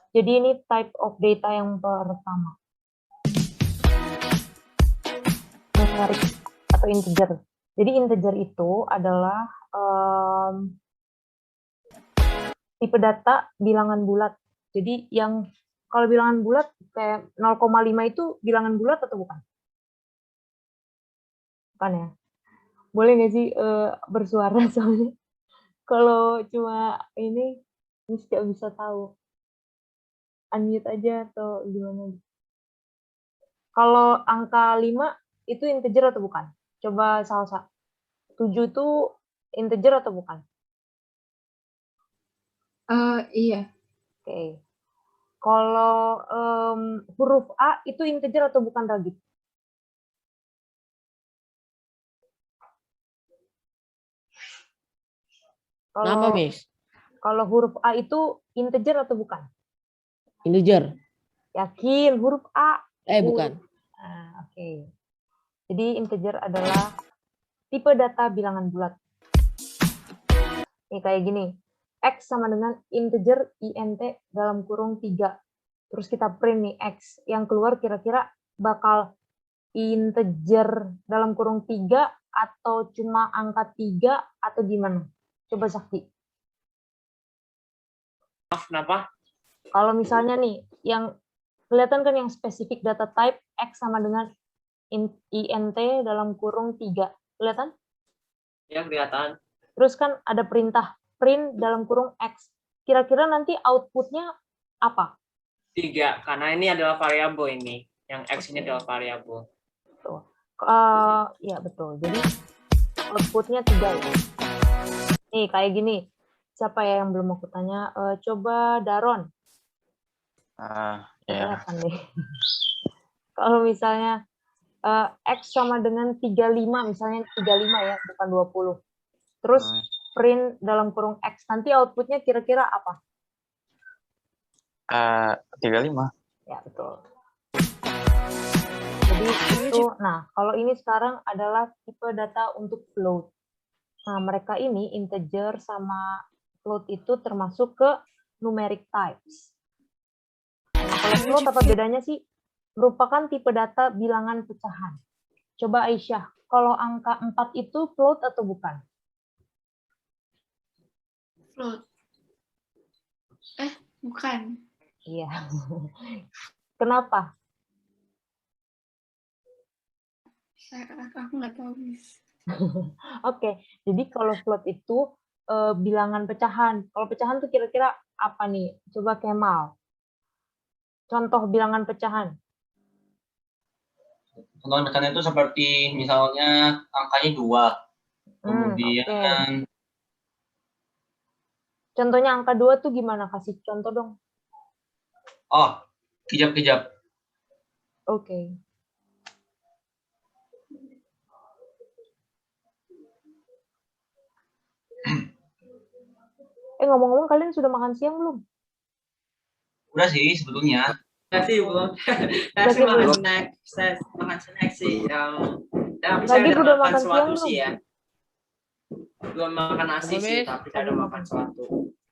Jadi ini type of data yang pertama. Numerik atau integer. Jadi integer itu adalah tipe data bilangan bulat. Jadi yang kalau bilangan bulat kayak 0,5 itu bilangan bulat atau bukan? Bukan ya? Boleh nggak sih bersuara soalnya? Kalau cuma ini nggak bisa tahu. Unmute aja atau gimana? Kalau angka 5 itu integer atau bukan? Coba salsa. 7 itu integer atau bukan? Iya. Oke. Kalau huruf A itu integer atau bukan, Ragib? Kenapa, Miss? Kalau huruf A itu integer atau bukan? Integer. Yakin huruf A? Bukan. Oke. Jadi integer adalah tipe data bilangan bulat. Nih kayak gini. X sama dengan integer int dalam kurung 3. Terus kita print nih X. Yang keluar kira-kira bakal integer dalam kurung 3 atau cuma angka 3 atau gimana? Coba Sakti. Kenapa? Kalau misalnya nih, yang kelihatan kan yang spesifik data type X sama dengan int dalam kurung 3. Kelihatan? Ya, kelihatan. Terus kan ada perintah print dalam kurung X. Kira-kira nanti outputnya apa? 3, karena ini adalah variabel ini. Yang X ini adalah variabel. Tuh. Ya betul. Jadi outputnya 3 ya. Nih kayak gini. Siapa ya yang belum aku tanya? Coba Daron. Ya. Kelihatan deh. Kalau misalnya X sama dengan 35, misalnya 35 ya, bukan 20. Terus print dalam kurung X, nanti outputnya kira-kira apa? 35. Ya, betul. Jadi itu, nah kalau ini sekarang adalah tipe data untuk float. Nah, mereka ini integer sama float itu termasuk ke numeric types. Nah, kalau float apa bedanya sih? Merupakan tipe data bilangan pecahan. Coba Aisyah, kalau angka 4 itu float atau bukan? Float. Bukan. Iya. Kenapa? Aku nggak tahu, Miss. Oke, jadi kalau float itu bilangan pecahan. Kalau pecahan tuh kira-kira apa nih? Coba Kemal. Contoh bilangan pecahan. Contoh pecahan itu seperti misalnya angkanya 2. Kemudian Contohnya angka 2 tuh gimana? Kasih contoh dong. Kejap. Oke. Ngomong-ngomong kalian sudah makan siang belum? Udah sih sebetulnya. Ya sih, belum. Saya sih makan snack. Saya makan snack sih. Tapi saya Lagi udah udah makan makan siang sesuatu sih belum? ya. Belum makan nasi Apa, sih, Miss? tapi saya udah makan sesuatu.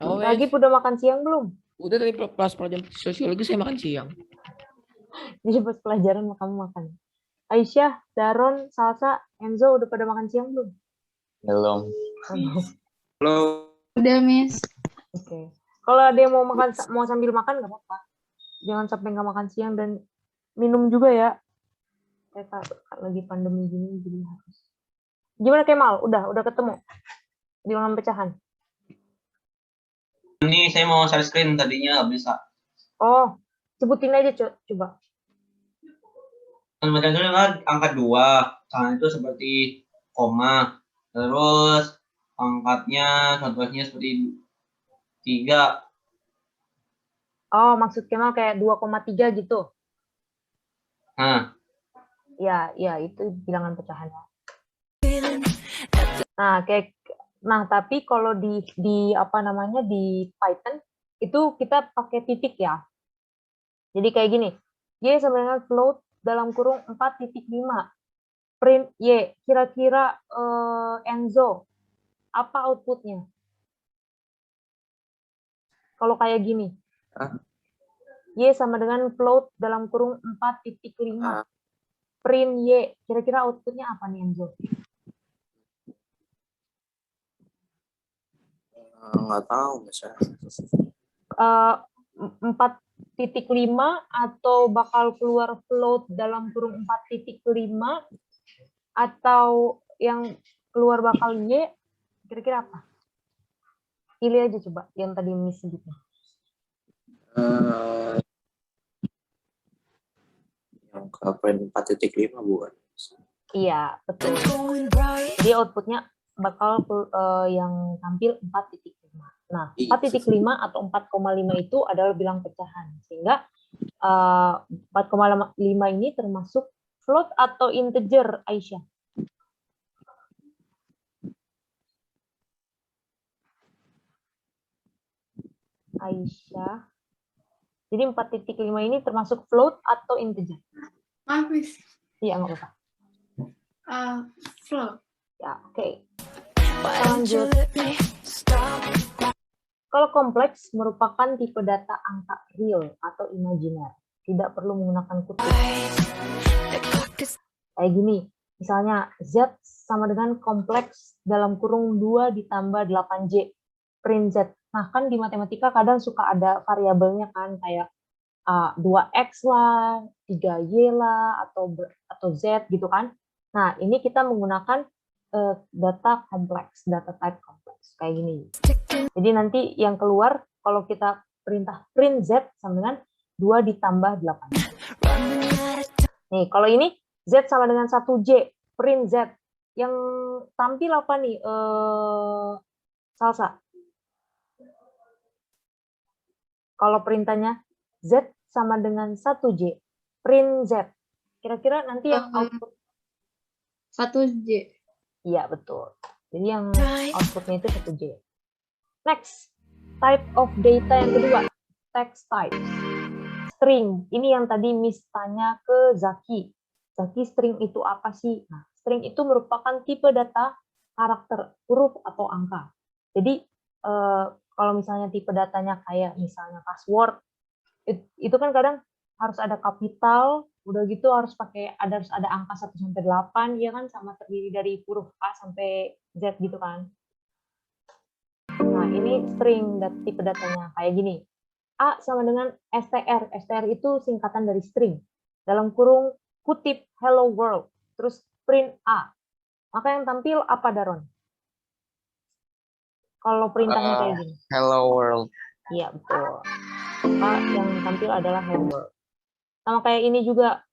Lagi udah makan siang belum? Udah dari kelas pelajaran sosiologi saya makan siang. Jadi pas pelajaran kamu makan. Aisyah, Daron, Salsa, Enzo udah pada makan siang belum? Belum. Halo. Udah, Miss. Oke. Kalau ada yang mau sambil makan nggak apa-apa. Jangan sampai nggak makan siang dan minum juga ya. Kita lagi pandemi gini jadi harus. Gimana Kemal? Udah ketemu bilangan pecahan? Ini saya mau share screen, tadinya nggak bisa. Oh, sebutin aja coba. Pecahan itu kan angka 2. Pecahan itu seperti koma. Terus angkatnya contohnya seperti 3. Oh, maksud Kemal kayak 2,3 gitu. Nah, Ya, itu bilangan pecahan. Nah, tapi kalau di apa namanya di Python itu kita pakai titik ya. Jadi kayak gini. Y sama dengan float dalam kurung 4.5. Print Y. Kira-kira Enzo apa outputnya? Kalau kayak gini. Y sama dengan float dalam kurung 4.5. Print Y. Kira-kira outputnya apa nih, Enzo? Nggak tahu misalnya. 4.5 atau bakal keluar float dalam kurung 4.5 atau yang keluar bakal Y, kira-kira apa? Pilih aja coba yang tadi Miss sebutnya. Yang ke print 4.5 bukan? Iya, betul. Jadi outputnya bakal yang tampil 4.5. Nah, 4.5 atau 4,5 itu adalah bilang pecahan. Sehingga 4,5 ini termasuk float atau integer, Aisyah? Aisyah. Jadi 4.5 ini termasuk float atau integer? Maaf, Miss. Iya, nggak apa-apa. Float. Ya, oke. Lanjut. Kalau kompleks merupakan tipe data angka real atau imajiner, tidak perlu menggunakan kutip. Kayak gini, misalnya Z sama dengan kompleks dalam kurung 2 ditambah 8J, print Z. Nah, kan di matematika kadang suka ada variabelnya kan, kayak 2X lah, 3Y lah, atau Z gitu kan. Nah, ini kita menggunakan data kompleks, data type kompleks, kayak gini. Jadi nanti yang keluar, kalau kita perintah print Z sama dengan 2 ditambah 8. Nih, kalau ini Z sama dengan 1J, print Z. Yang tampil apa nih, Salsa? Kalau perintahnya Z sama dengan 1J, print Z. Kira-kira nanti yang output 1J. Iya, betul. Jadi yang outputnya itu 1J. Next, type of data yang kedua, text type. String, ini yang tadi Miss tanya ke Zaki. Zaki, string itu apa sih? Nah, string itu merupakan tipe data karakter, huruf atau angka. Jadi, kalau misalnya tipe datanya kayak misalnya password, itu kan kadang harus ada kapital, udah gitu harus ada angka 1 sampai 8, ya kan, sama terdiri dari huruf A sampai Z gitu kan. Nah, ini string tipe datanya kayak gini. A sama dengan str. Str itu singkatan dari string. Dalam kurung kutip hello world, terus print A. Maka yang tampil apa, Daron? Kalau perintahnya kayak gini. Hello world. Iya, betul. Maka yang tampil adalah hello world. Sama kayak ini juga.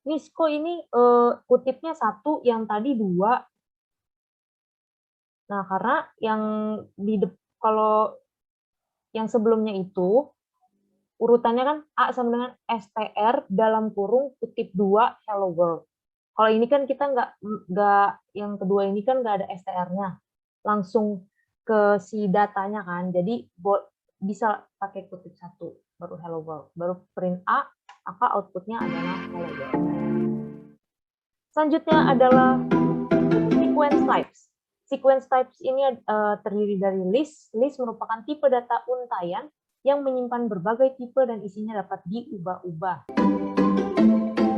Miss, kok ini kutipnya 1, yang tadi 2. Nah, karena yang kalau yang sebelumnya itu urutannya kan A sama dengan str dalam kurung kutip 2 hello world. Kalau ini kan kita nggak yang kedua ini kan nggak ada str-nya, langsung ke si datanya kan. Jadi bisa pakai kutip 1 baru hello world, baru print A, maka outputnya adalah hello world. Selanjutnya adalah sequence types. Sequence types ini terdiri dari list. List merupakan tipe data untaian yang menyimpan berbagai tipe dan isinya dapat diubah-ubah.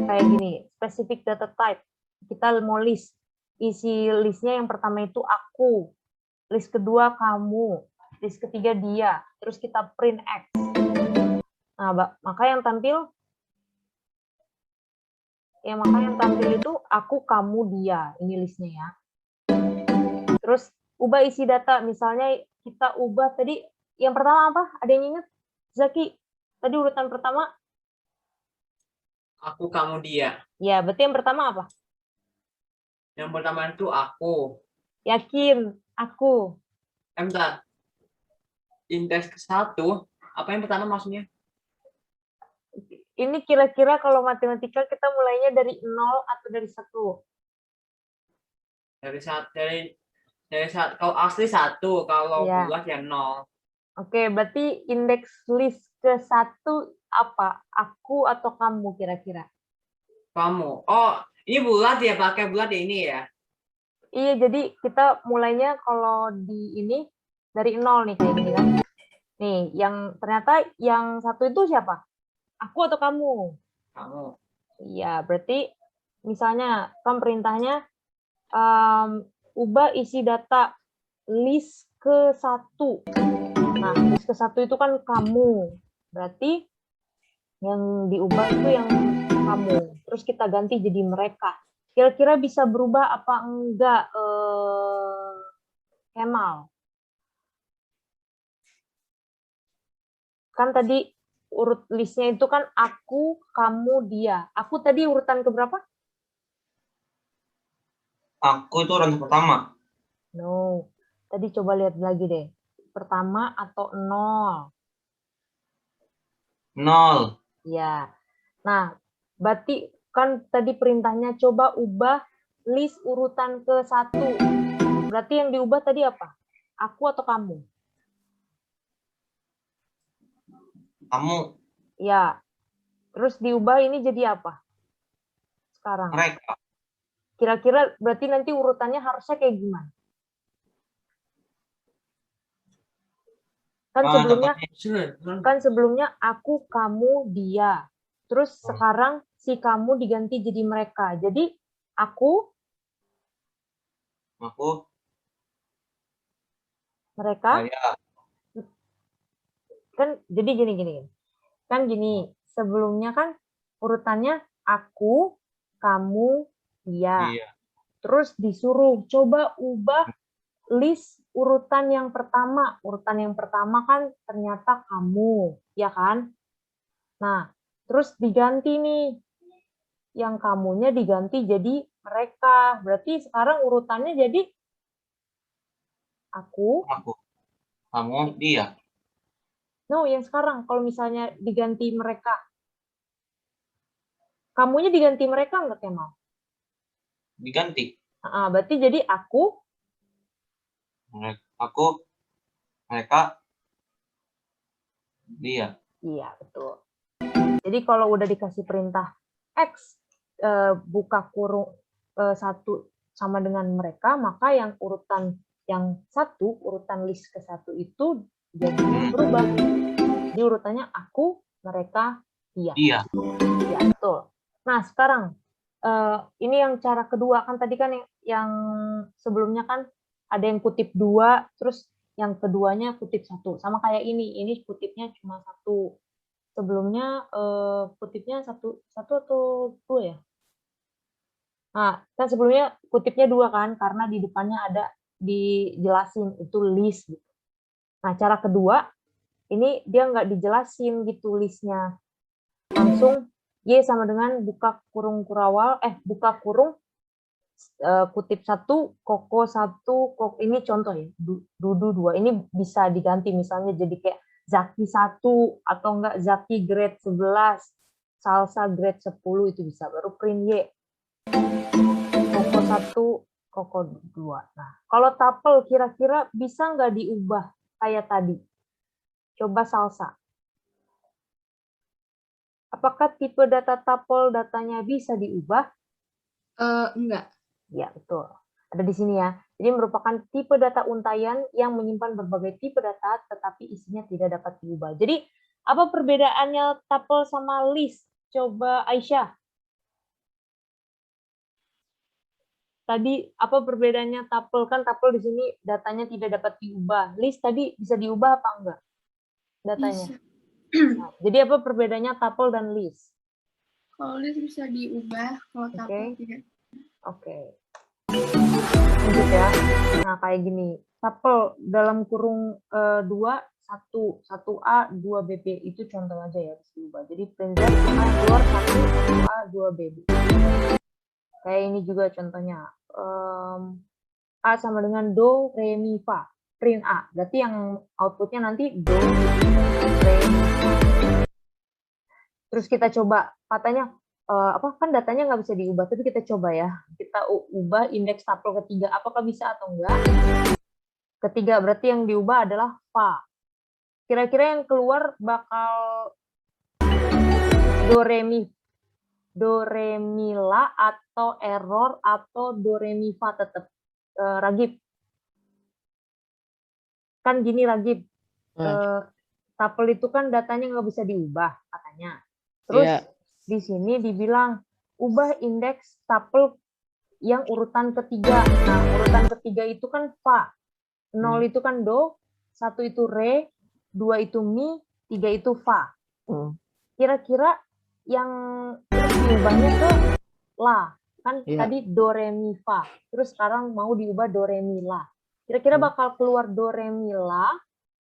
Kayak gini, specific data type. Kita mau list. Isi listnya yang pertama itu aku. List kedua kamu. List ketiga dia. Terus kita print X. Nah, maka yang tampil itu aku, kamu, dia. Ini listnya ya. Terus ubah isi data. Misalnya kita ubah tadi yang pertama apa? Ada yang ingat? Zaki, tadi urutan pertama? Aku, kamu, dia. Ya, berarti yang pertama apa? Yang pertama itu aku. Yakin, aku. Bentar. Indeks ke-1, apa yang pertama maksudnya? Ini kira-kira kalau matematika kita mulainya dari 0 atau dari 1? Dari satu. Kalau asli 1, kalau Ya. bulat ya 0. Oke, berarti indeks list ke-1 apa? Aku atau kamu kira-kira? Kamu. Oh, ini bulat ya, pakai bulat ya ini ya. Iya, jadi kita mulainya kalau di ini dari 0 nih kayak gini kan. Nih, yang ternyata yang 1 itu siapa? Aku atau kamu? Kamu. Iya, berarti misalnya kan perintahnya ubah isi data list ke 1. Nah, list ke 1 itu kan kamu. Berarti yang diubah itu yang kamu. Terus kita ganti jadi mereka. Kira-kira bisa berubah apa enggak, Kemal? Kan tadi urut listnya itu kan aku, kamu, dia. Aku tadi urutan keberapa? Aku itu orang pertama. No. Tadi coba lihat lagi deh. Pertama atau 0? 0. Ya. Nah, berarti kan tadi perintahnya coba ubah list urutan ke 1. Berarti yang diubah tadi apa? Aku atau kamu? Kamu. Ya. Terus diubah ini jadi apa? Sekarang. Mereka. Kira-kira berarti nanti urutannya harusnya kayak gimana? Kan sebelumnya aku, kamu, dia. Terus sekarang si kamu diganti jadi mereka. Jadi aku, mereka, saya. kan jadi gini. Kan gini, sebelumnya kan urutannya aku, kamu, dia. Iya. Terus disuruh coba ubah list urutan yang pertama. Urutan yang pertama kan ternyata kamu, ya kan? Nah, terus diganti nih. Yang kamunya diganti jadi mereka. Berarti sekarang urutannya jadi aku. Kamu, dia. No, yang sekarang kalau misalnya diganti mereka. Kamunya diganti mereka nggak, Kemal? Diganti. Berarti jadi aku, mereka, dia. iya betul. Jadi kalau udah dikasih perintah X buka kurung 1 sama dengan mereka, maka yang urutan yang 1, urutan list ke 1 itu jadi berubah. Jadi urutannya aku, mereka, dia. Dia. Ya, betul. Nah, sekarang ini yang cara kedua, kan tadi kan yang sebelumnya kan ada yang kutip 2, terus yang keduanya kutip 1. Sama kayak ini kutipnya cuma 1. Sebelumnya kutipnya 1 atau 2 ya? Nah, kan sebelumnya kutipnya 2 kan, karena di depannya ada dijelasin itu list gitu. Nah, cara kedua, ini dia nggak dijelasin gitu listnya. Langsung Y sama dengan buka kurung kurawal, buka kurung kutip 1, koko 1, ini contoh ya, dudu 2. Ini bisa diganti misalnya jadi kayak Zaki 1 atau enggak Zaki grade 11, Salsa grade 10 itu bisa, baru print Y. Koko 1, koko 2. Nah, kalau tuple kira-kira bisa nggak diubah kayak tadi? Coba Salsa. Apakah tipe data tuple datanya bisa diubah? Enggak. Ya, betul. Ada di sini ya. Jadi merupakan tipe data untaian yang menyimpan berbagai tipe data tetapi isinya tidak dapat diubah. Jadi apa perbedaannya tuple sama list? Coba Aisyah. Tadi apa perbedaannya tuple? Kan tuple di sini datanya tidak dapat diubah. List tadi bisa diubah apa enggak? Datanya. Bisa. Nah, jadi apa perbedaannya tuple dan list? Kalau list bisa diubah, kalau Oke. tuple tidak. Oke. Lanjut ya. Nah, kayak gini. Tuple dalam kurung 2, 1A, 2BB. Itu contoh aja ya, bisa diubah. Jadi print Z, A keluar 1A, 2BB. Kayak ini juga contohnya. A sama dengan Do, Re, Mi, Fa. Print A. Berarti yang outputnya nanti Do, Re, Mi, Fa. Terus kita coba, katanya, kan datanya nggak bisa diubah, tapi kita coba ya. Kita ubah indeks tuple ketiga, apakah bisa atau enggak? Ketiga, berarti yang diubah adalah Fa. Kira-kira yang keluar bakal Do, Re, Mi, La, atau error, atau Do, Re, Mi, Fa tetap. Ragib. Kan gini Ragib, tuple itu kan datanya nggak bisa diubah, katanya. Terus Iya. di sini dibilang ubah indeks tuple yang urutan ketiga. Nah, urutan ketiga itu kan fa. 0 itu kan do, 1 itu re, 2 itu mi, 3 itu fa. Hmm. Kira-kira yang diubahnya ke la. Kan Iya. tadi do, re, mi, fa. Terus sekarang mau diubah do, re, mi, la. Kira-kira bakal keluar do, re, mi, la,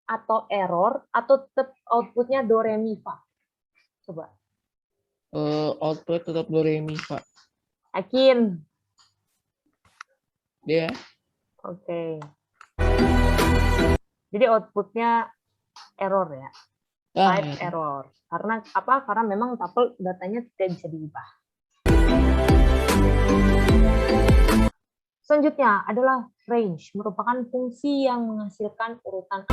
atau error, atau tetap outputnya do, re, mi, fa? Coba. Output tetap do re mi fa. Yakin? Dia. Oke. Jadi outputnya error ya. Type Ya. error. Karena apa? Karena memang tuple datanya tidak bisa diubah. Selanjutnya adalah range, merupakan fungsi yang menghasilkan urutan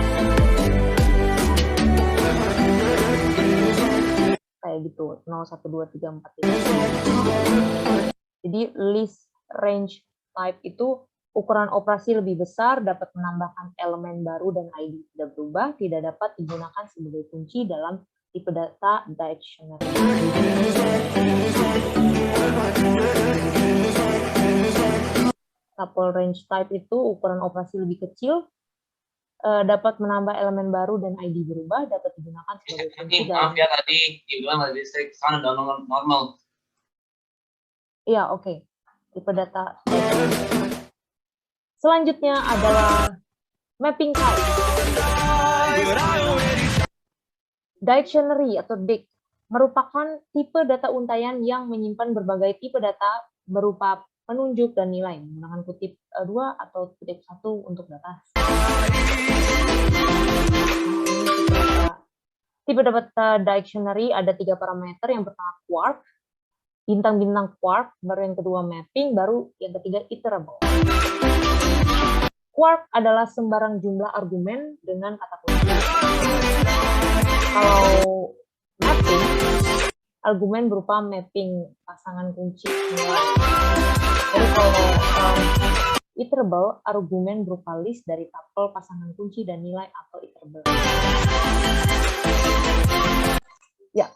kayak gitu, 0, 1, 2, 3, 4, 5. Jadi list range type itu ukuran operasi lebih besar, dapat menambahkan elemen baru dan ID tidak berubah, tidak dapat digunakan sebagai kunci dalam tipe data dictionary. Tuple range type itu ukuran operasi lebih kecil, dapat menambah elemen baru dan ID berubah, dapat digunakan sebagai kunci dalam. Maaf ya tadi dibilang nggak listrik, sekarang udah normal. Iya, oke. Tipe data. Selanjutnya adalah mapping type. Dictionary atau DIC merupakan tipe data untaian yang menyimpan berbagai tipe data berupa penunjuk dan nilai menggunakan kutip 2 atau kutip 1 untuk data. Tipe data dictionary ada 3 parameter. Yang pertama quark, bintang-bintang quark, baru yang kedua mapping, baru yang ketiga iterable. Quark adalah sembarang jumlah argumen dengan kata kunci. Kalau mapping, argumen berupa mapping pasangan kunci. Jadi kalau iterable, argumen berupa list dari tuple pasangan kunci dan nilai atau iterable. Ya,